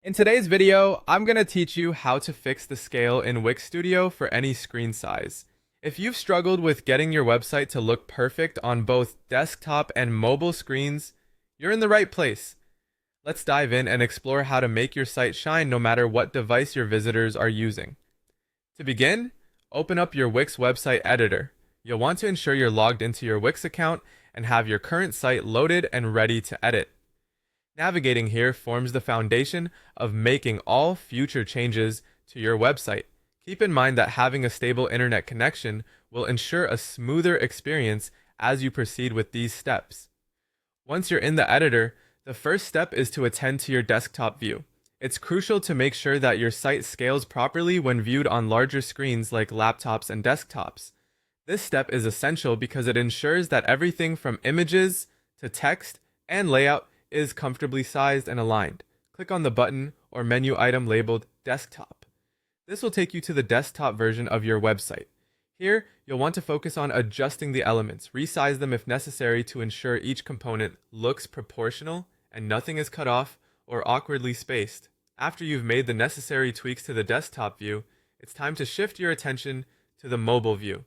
In today's video, I'm going to teach you how to fix the scale in Wix Studio for any screen size. If you've struggled with getting your website to look perfect on both desktop and mobile screens, you're in the right place. Let's dive in and explore how to make your site shine no matter what device your visitors are using. To begin, open up your Wix website editor. You'll want to ensure you're logged into your Wix account and have your current site loaded and ready to edit. Navigating here forms the foundation of making all future changes to your website. Keep in mind that having a stable internet connection will ensure a smoother experience as you proceed with these steps. Once you're in the editor, the first step is to attend to your desktop view. It's crucial to make sure that your site scales properly when viewed on larger screens like laptops and desktops. This step is essential because it ensures that everything from images to text and layout is comfortably sized and aligned. Click on the button or menu item labeled Desktop. This will take you to the desktop version of your website. Here, you'll want to focus on adjusting the elements, resize them if necessary to ensure each component looks proportional and nothing is cut off or awkwardly spaced. After you've made the necessary tweaks to the desktop view, it's time to shift your attention to the mobile view.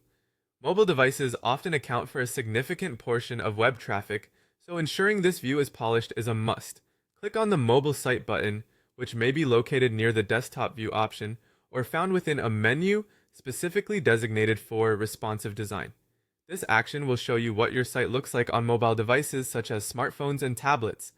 Mobile devices often account for a significant portion of web traffic, so ensuring this view is polished is a must. Click on the Mobile Site button, which may be located near the Desktop View option or found within a menu specifically designated for responsive design. This action will show you what your site looks like on mobile devices such as smartphones and tablets.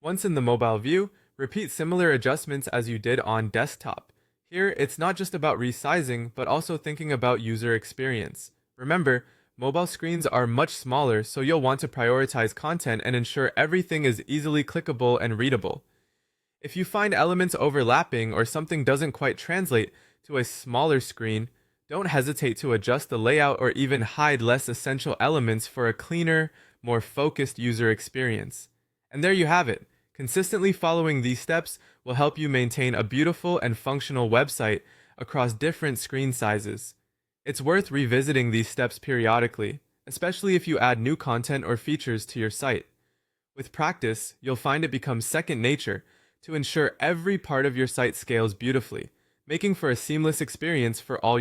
Once in the mobile view, repeat similar adjustments as you did on desktop. Here, it's not just about resizing, but also thinking about user experience. Remember, mobile screens are much smaller, so you'll want to prioritize content and ensure everything is easily clickable and readable. If you find elements overlapping or something doesn't quite translate to a smaller screen, don't hesitate to adjust the layout or even hide less essential elements for a cleaner, more focused user experience. And there you have it. Consistently following these steps will help you maintain a beautiful and functional website across different screen sizes. It's worth revisiting these steps periodically, especially if you add new content or features to your site. With practice, you'll find it becomes second nature to ensure every part of your site scales beautifully, making for a seamless experience for all your